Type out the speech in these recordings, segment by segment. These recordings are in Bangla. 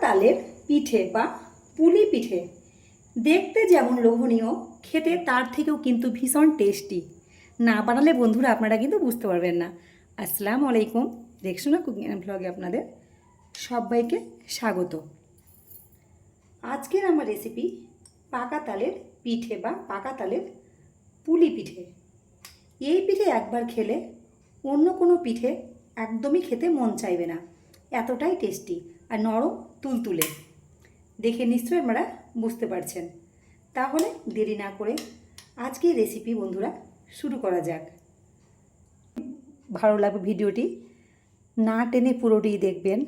তালের পিঠে বা পুলি পিঠে দেখতে যেমন লোভনীয়, খেতে তার থেকেও কিন্তু ভীষণ টেস্টি। না বানালে বন্ধুরা আপনারা কিন্তু বুঝতে পারবেন না। আসসালামু আলাইকুম, রেক্সোনা কুকিং অ্যান্ড ব্লগে আপনাদের সবাইকে স্বাগত। আজকের আমার রেসিপি পাকা তালের পিঠে বা পাকা তালের পুলি পিঠে। এই পিঠে একবার খেলে অন্য কোনো পিঠে একদমই খেতে মন চাইবে না, এতটাই টেস্টি আর নরম তুলতুলে। দেখে নিশ্চয়ই আপনারা বুঝতে পারছেন। তাহলে দেরি না করে আজকের রেসিপি বন্ধুরা শুরু করা যাক। ভালো লাগবে ভিডিওটি, না টেনে পুরোটি দেখবেন।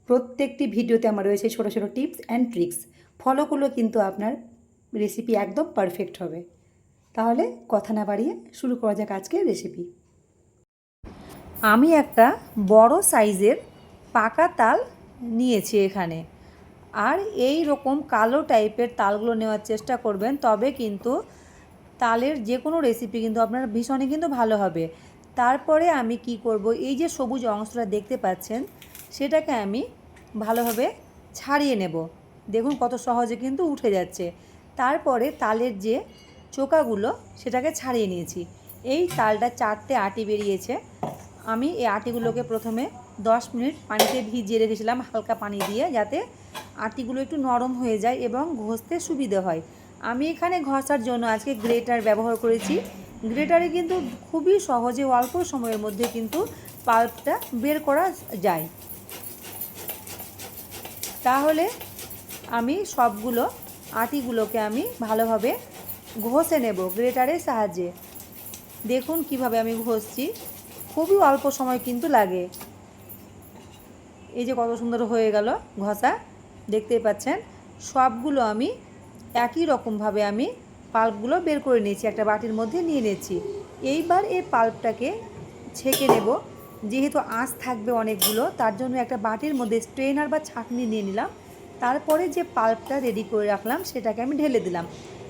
প্রত্যেকটি ভিডিওতে আমার রয়েছে ছোটো ছোটো টিপস অ্যান্ড ট্রিক্স, ফলো করলেও কিন্তু আপনার রেসিপি একদম পারফেক্ট হবে। তাহলে কথা না বাড়িয়ে শুরু করা যাক আজকের রেসিপি। আমি একটা বড় সাইজের পাকা তাল নিয়েছি এখানে, আর এই রকম কালো টাইপের তালগুলো নেওয়ার চেষ্টা করবেন, তবে কিন্তু তালের যে কোনো রেসিপি কিন্তু আপনার ভীষণই কিন্তু ভালো হবে। তারপরে আমি কি করব, এই যে সবুজ অংশটা দেখতে পাচ্ছেন সেটাকে আমি ভালোভাবে ছাড়িয়ে নেব। দেখুন কত সহজে কিন্তু উঠে যাচ্ছে। তারপরে তালের যে চোকাগুলো সেটাকে ছাড়িয়ে নিয়েছি। এই তালটা 4টে আটি বেরিয়েছে। আমি এই আটিগুলোকে প্রথমে 10 মিনিট পানিতে ভিজিয়ে রেখেছিলাম, হালকা পানি দিয়ে, যাতে আটিগুলো একটু নরম হয়ে যায় এবং ঘষতে সুবিধে হয়। আমি এখানে ঘষার জন্য আজকে গ্রেটার ব্যবহার করেছি। গ্রেটারে কিন্তু খুবই সহজে অল্প সময়ের মধ্যে কিন্তু পাল্পটা বের করা যায়। তাহলে আমি সবগুলো আটিগুলোকে আমি ভালোভাবে ঘষে নেব গ্রেটারের সাহায্যে। দেখুন কিভাবে আমি ঘষছি, খুবই অল্প সময় কিন্তু লাগে। এই যে কত সুন্দর হয়ে গেল ঘষা, দেখতেই পাচ্ছেন। সবগুলো আমি একই রকমভাবে আমি পাল্পগুলো বের করে নিয়েছি, একটা বাটির মধ্যে নিয়ে নিয়েছি। এইবার এই পাল্পটাকে ছেঁকে নেব। যেহেতু আঁশ থাকবে অনেকগুলো, তার জন্য একটা বাটির মধ্যে স্ট্রেনার বা ছাঁকনি নিয়ে নিলাম। তারপরে যে পাল্পটা রেডি করে রাখলাম সেটাকে আমি ঢেলে দিলাম,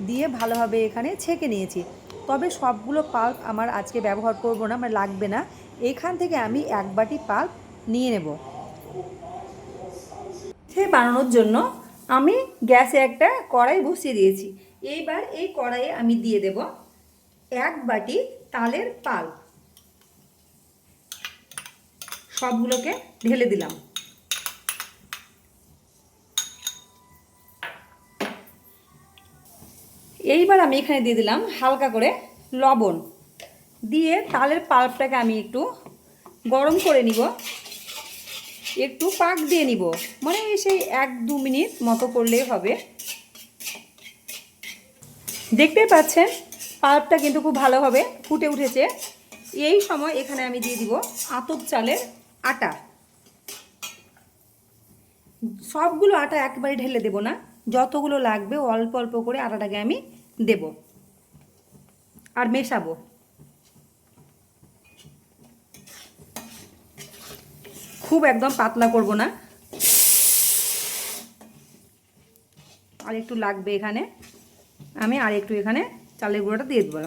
দিয়ে ভালোভাবে এখানে ছেঁকে নিয়েছি। তবে সবগুলো পাল্প আমার আজকে ব্যবহার করব না, আমার লাগবে না। এখান থেকে আমি এক বাটি পাল্প নিয়ে নেব। সে বানানোর জন্য আমি গ্যাসে একটা কড়াই বসিয়ে দিয়েছি। এইবার এই কড়াইয়ে আমি দিয়ে দেব 1 বাটি তালের পাল্প। সবগুলোকে ঢেলে দিলাম। এইবার আমি এখানে দিয়ে দিলাম হালকা করে লবণ, দিয়ে তালের পাল্পটাকে আমি একটু গরম করে নিব, একটু পাক দিয়ে নিব, মানে সেই 1-2 মিনিট মতো করলেই হবে। দেখতে পাচ্ছেন পাল্পটা কিন্তু খুব ভালোভাবে ফুটে উঠেছে। এই সময় এখানে আমি দিয়ে দিব আতপ চালের আটা। সবগুলো আটা একবারে ঢেলে দেব না, যতগুলো লাগবে অল্প অল্প করে আটাটাকে আমি দেব আর মেশাবো। খুব একদম পাতলা করব না, আর একটু লাগবে এখানে। আমি আর একটু এখানে চালের গুঁড়োটা দিয়ে দেবো।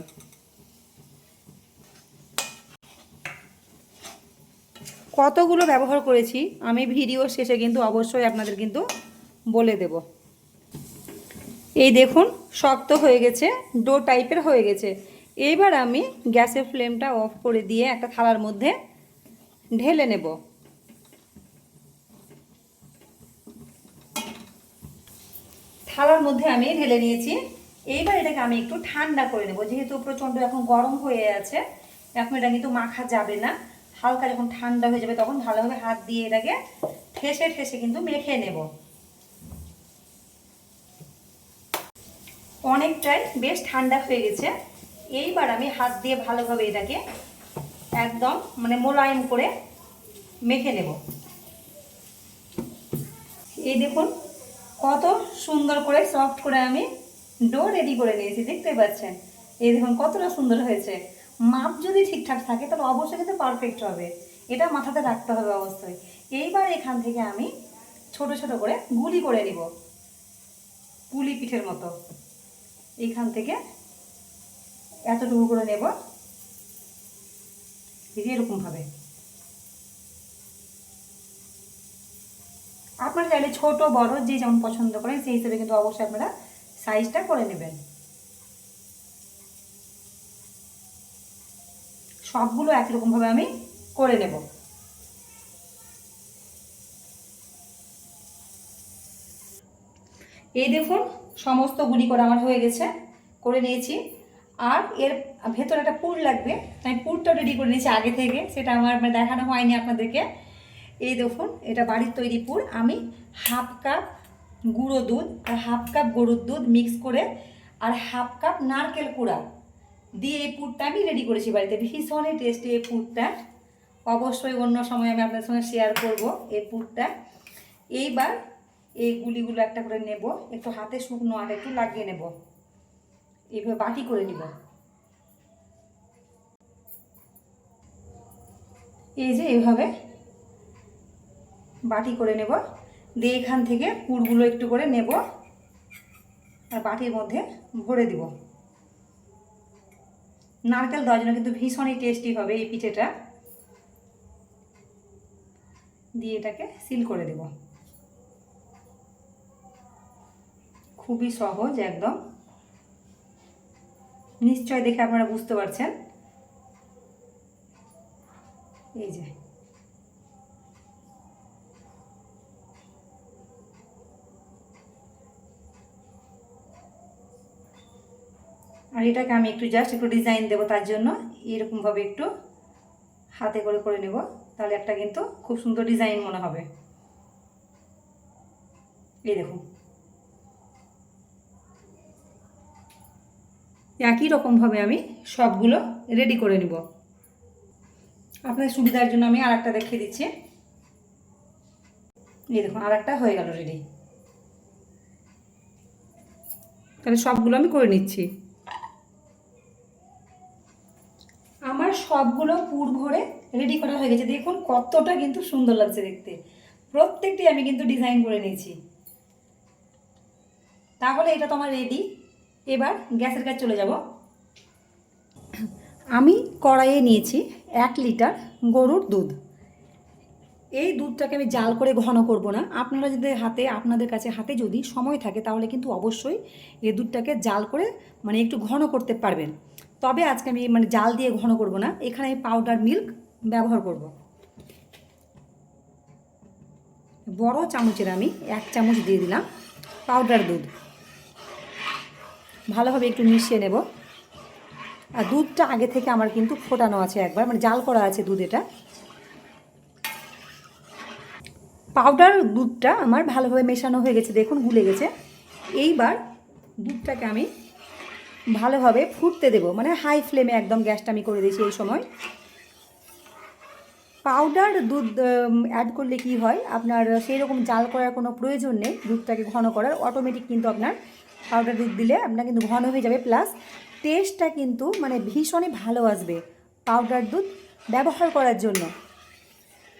কতগুলো ব্যবহার করেছি আমি ভিডিও শেষে কিন্তু অবশ্যই আপনাদের কিন্তু বলে দেব। এই দেখুন শক্ত হয়ে গেছে, ডো টাইপের হয়ে গেছে। এইবার আমি গ্যাসের ফ্লেমটা অফ করে দিয়ে একটা থালার মধ্যে ঢেলে নেব। থালার মধ্যে আমি ঢেলে নিয়েছি। এইবার এটাকে আমি একটু ঠান্ডা করে নেব, যেহেতু প্রচণ্ড এখন গরম হয়ে আছে। এখন এটা কিন্তু মাখা যাবে না, হালকা যখন ঠান্ডা হয়ে যাবে তখন ভালোভাবে হাত দিয়ে এটাকে ঠেসে ঠেসে কিন্তু মেখে নেব। অনেকটাই বেশ ঠান্ডা হয়ে গেছে। এইবার আমি হাত দিয়ে ভালোভাবে এটাকে একদম মানে মোলায়েম করে মেখে নেব। এই দেখুন কত সুন্দর করে সফট করে আমি ডো রেডি করে নিয়েছি, দেখতে পাচ্ছেন। এই দেখুন কতটা সুন্দর হয়েছে। মাপ যদি ঠিকঠাক থাকে তাহলে অবশ্যই কিন্তু পারফেক্ট হবে, এটা মাথাতে রাখতে হবে অবশ্যই। এইবার এখান থেকে আমি ছোট ছোট করে গুলি করে নিব, পুলি পিঠের মতো। এইখান থেকে এতটুকু করে নেব, এরকমভাবে। আপনারা চাইলে ছোট বড় যে যেমন পছন্দ করেন সেই হিসেবে কিন্তু অবশ্যই আপনারা সাইজটা করে নেবেন। সবগুলো একই রকমভাবে আমি করে নেব। এই দেখুন সমস্ত গুলি করা আমার হয়ে গেছে, করে নিয়েছি। আর এর ভেতরে একটা পুর লাগবে, আমি পুরটা রেডি করে নিয়েছি আগে থেকে, সেটা আমার দেখানো হয়নি আপনাদেরকে। এই দেখুন এটা বাড়ির তৈরি পুর। আমি হাফ কাপ গুঁড়ো দুধ আর হাফ কাপ গরুর দুধ মিক্স করে আর হাফ কাপ নারকেল কুড়া দিয়ে এই পুরটা আমি রেডি করেছি বাড়িতে। ভীষণই টেস্টি এই পুরটা, অবশ্যই অন্য সময় আমি আপনাদের সঙ্গে শেয়ার করব এই পুরটা। এইবার এই গুলিগুলো একটা করে নেব, একটু হাতে শুকনো আটা একটু লাগিয়ে নেব, এইভাবে বাটি করে নিব। এই যে এইভাবে বাটি করে নেব, দিয়ে এখান থেকে পুরগুলো একটু করে নেব আর বাটির মধ্যে ভরে দিব। নারকেল দেওয়ার জন্য কিন্তু ভীষণই টেস্টি হবে এই পিঠেটা। দিয়ে এটাকে সিল করে দেব। খুবই সহজ একদম, নিশ্চয় দেখে আপনারা বুঝতে পারছেন। এই যে আর এটাকে আমি একটু জাস্ট একটু ডিজাইন দেবো, তার জন্য এরকমভাবে একটু হাতে করে করে নেব, তাহলে একটা কিন্তু খুব সুন্দর ডিজাইন মনে হবে। এই দেখুন একই রকমভাবে আমি সবগুলো রেডি করে নিব। আপনার সুবিধার জন্য আমি আর একটা দেখিয়ে দিচ্ছি। এই দেখুন আর একটা হয়ে গেল রেডি। তাহলে সবগুলো আমি করে নিচ্ছি। আমার সবগুলো পুর ভরে রেডি করা হয়ে গেছে। দেখুন কতটা কিন্তু সুন্দর লাগছে দেখতে। প্রত্যেকটি আমি কিন্তু ডিজাইন করে নিয়েছি। তাহলে এটা তো আমার রেডি। এবার গ্যাসের কাছে চলে যাব। আমি কড়াইয়ে নিয়েছি 1 লিটার গরুর দুধ। এই দুধটাকে আমি জাল করে ঘন করব না। আপনারা যদি আপনাদের কাছে হাতে যদি সময় থাকে তাহলে কিন্তু অবশ্যই এই দুধটাকে জাল করে একটু ঘন করতে পারবেন। তবে আজকে আমি জাল দিয়ে ঘন করব না, এখানে আমি পাউডার মিল্ক ব্যবহার করব। বড় চামচের আমি 1 চামচ দিয়ে দিলাম পাউডার দুধ। ভালোভাবে একটু মিশিয়ে নেব। আর দুধটা আগে থেকে আমার কিন্তু ফোটানো আছে একবার, জাল করা আছে দুধ। এটা পাউডার দুধটা আমার ভালোভাবে মেশানো হয়ে গেছে, দেখুন গুলে গেছে। এইবার দুধটাকে আমি ভালোভাবে ফুটতে দেব, হাই ফ্লেমে একদম গ্যাসটা আমি করে দিয়েছি। এই সময় পাউডার দুধ অ্যাড করলে কি হয়, আপনার সেই রকম জাল করার কোনো প্রয়োজন নেই। দুধটাকে ঘন করার অটোমেটিক কিন্তু আপনার পাউডার দুধ দিলে আপনার কিন্তু ঘন হয়ে যাবে, প্লাস টেস্টটা কিন্তু ভীষণই ভালো আসবে পাউডার দুধ ব্যবহার করার জন্য।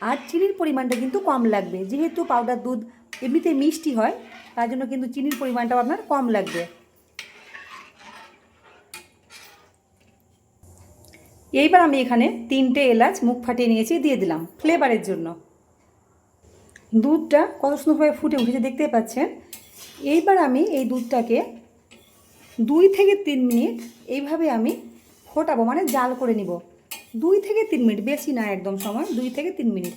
আর চিনির পরিমাণটা কিন্তু কম লাগবে, যেহেতু পাউডার দুধ এমনিতে মিষ্টি হয়, তার জন্য কিন্তু চিনির পরিমাণটাও আপনার কম লাগবে। এইবার আমি এখানে 3টে এলাচ মুখ ফাটিয়ে নিয়েছি, দিয়ে দিলাম ফ্লেভারের জন্য। দুধটা কত সুন্দরভাবে ফুটে উঠেছে দেখতে পাচ্ছেন। এইবার আমি এই দুধটাকে 2 থেকে 3 মিনিট এইভাবে আমি ফোটাবো, জাল করে নিব। 2 থেকে 3 মিনিট, বেশি না একদম সময়, 2 থেকে 3 মিনিট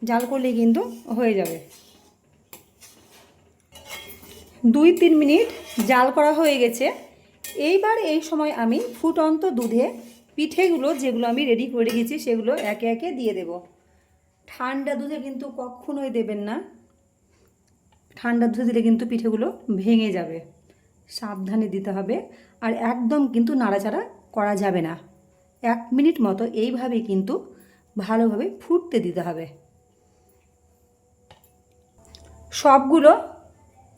জাল করলেই কিন্তু হয়ে যাবে। 2-3 মিনিট জাল করা হয়ে গেছে। এইবার এই সময় আমি ফুটন্ত দুধে পিঠেগুলো যেগুলো আমি রেডি করে রেখেছি সেগুলো একে একে দিয়ে দেব। ঠান্ডা দুধে কিন্তু কখনোই দেবেন না, ঠান্ডা দুধে দিলে কিন্তু পিঠেগুলো ভেঙে যাবে, সাবধানে দিতে হবে। আর একদম কিন্তু নাড়াচাড়া করা যাবে না। 1 মিনিট মতো এইভাবেই কিন্তু ভালোভাবে ফুটতে দিতে হবে। সবগুলো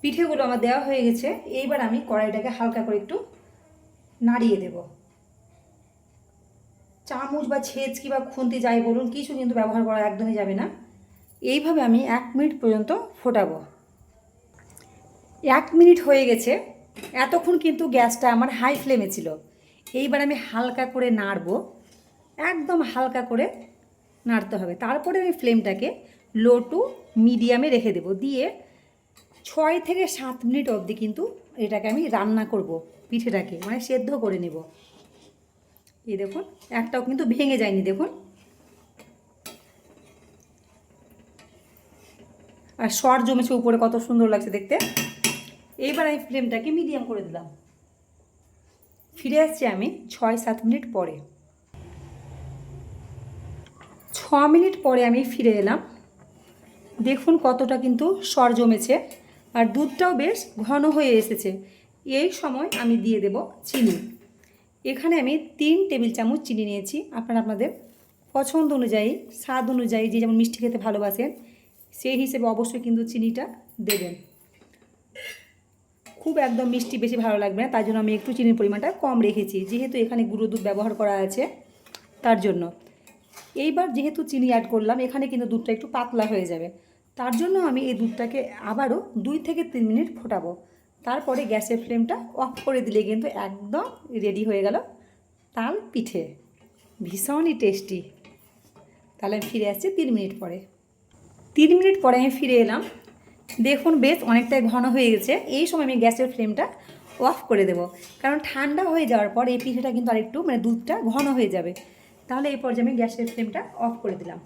পিঠেগুলো আমার দেওয়া হয়ে গেছে। এইবার আমি কড়াইটাকে হালকা করে একটু নাড়িয়ে দেব। চামচ বা ছেঁচকি বা খুন্তি যাই বলুন, কিছু কিন্তু ব্যবহার করা একদমই যাবে না। এইভাবে আমি 1 মিনিট পর্যন্ত ফোটাবো। 1 মিনিট হয়ে গেছে। এতক্ষণ কিন্তু গ্যাসটা আমার হাই ফ্লেমে ছিল। এইবার আমি হালকা করে নাড়বো, একদম হালকা করে নাড়তে হবে। তারপরে আমি ফ্লেমটাকে লো টু মিডিয়ামে রেখে দেবো, দিয়ে 6 থেকে 7 মিনিট অবধি কিন্তু এটাকে আমি রান্না করব, পিঠেটাকে মানে সেদ্ধ করে নেব। এই দেখুন একটাও কিন্তু ভেঙে যায়নি, দেখুন। আর সর জমেছে উপরে, কত সুন্দর লাগছে দেখতে। এইবার আমি ফ্লেমটাকে মিডিয়াম করে দিলাম। ফিরে আসছি আমি 6-7 মিনিট পরে। 6 মিনিট পরে আমি ফিরে এলাম। দেখুন কতটা কিন্তু সর জমেছে, আর দুধটাও বেশ ঘন হয়ে এসেছে। এই সময় আমি দিয়ে দেব চিনি। এখানে আমি 3 টেবিল চামচ চিনি নিয়েছি। আপনারা আপনাদের পছন্দ অনুযায়ী, স্বাদ অনুযায়ী, যে যেমন মিষ্টি খেতে ভালোবাসেন সেই হিসেবে অবশ্যই কিন্তু চিনিটা দেবেন। খুব একদম মিষ্টি বেশি ভালো লাগবে না, তাই জন্য আমি একটু চিনির পরিমাণটা কম রেখেছি, যেহেতু এখানে গুঁড়ো দুধ ব্যবহার করা আছে তার জন্য। এইবার যেহেতু চিনি অ্যাড করলাম, এখানে কিন্তু দুধটা একটু পাতলা হয়ে যাবে, তার জন্য আমি এই দুধটাকে আবারও 2 থেকে 3 মিনিট ফোটাবো। তারপরে গ্যাসের ফ্লেমটা অফ করে দিলে কিন্তু একদম রেডি হয়ে গেল তাল পিঠে, ভীষণই টেস্টি। তাহলে আমি ফিরে আসছি 3 মিনিট পরে। 3 মিনিট পরে আমি ফিরে এলাম। দেখুন বেশ অনেকটাই ঘন হয়ে গেছে। এই সময় আমি গ্যাসের ফ্লেমটা অফ করে দেব, কারণ ঠান্ডা হয়ে যাওয়ার পর এই পিঠেটা কিন্তু আরেকটু মানে দুধটা ঘন হয়ে যাবে। তাহলে এই পর্যায়ে আমি গ্যাসের ফ্লেমটা অফ করে দিলাম।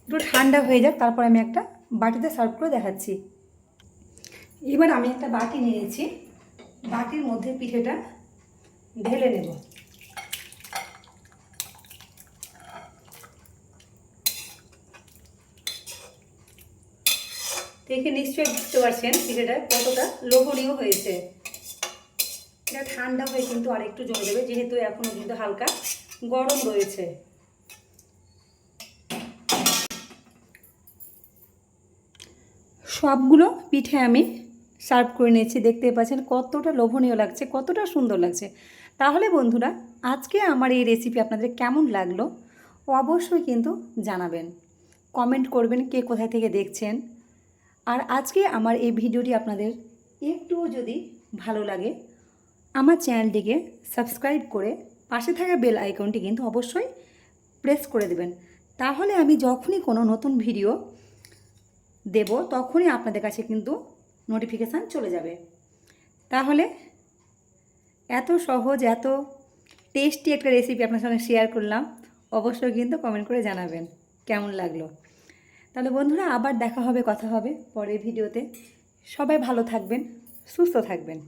একটু ঠান্ডা হয়ে যাক, তারপর আমি একটা বাটিতে সার্ভ করে দেখাচ্ছি। এবার আমি একটা বাটি নিয়েছি, বাটির মধ্যে পিঠেটা ঢেলে নেব। দেখে নিশ্চয়ই বুঝতে পারছেন পিঠেটা কতটা লোভনীয় হয়েছে। এটা ঠান্ডা হয়ে কিন্তু আরেকটু জমে যাবে, যেহেতু এখনও কিন্তু হালকা গরম রয়েছে। সবগুলো পিঠে আমি সার্ভ করে নিয়েছি। দেখতে পাচ্ছেন কতটা লোভনীয় লাগছে, কতটা সুন্দর লাগছে। তাহলে বন্ধুরা, আজকে আমার এই রেসিপি আপনাদের কেমন লাগলো অবশ্যই কিন্তু জানাবেন, কমেন্ট করবেন কে কোথায় থেকে দেখছেন। আর আজকে আমার এই ভিডিওটি আপনাদের একটুও যদি ভালো লাগে, আমার চ্যানেলটিকে সাবস্ক্রাইব করে পাশে থাকা বেল আইকনটি কিন্তু অবশ্যই প্রেস করে দেবেন। তাহলে আমি যখনই কোনো নতুন ভিডিও দেব তখনই আপনাদের কাছে কিন্তু নোটিফিকেশান চলে যাবে। তাহলে এত সহজ, এত টেস্টি একটা রেসিপি আপনার সঙ্গে শেয়ার করলাম, অবশ্যই কিন্তু কমেন্ট করে জানাবেন কেমন লাগলো। তাহলে বন্ধুরা, আবার দেখা হবে, কথা হবে পরের ভিডিওতে। সবাই ভালো থাকবেন, সুস্থ থাকবেন।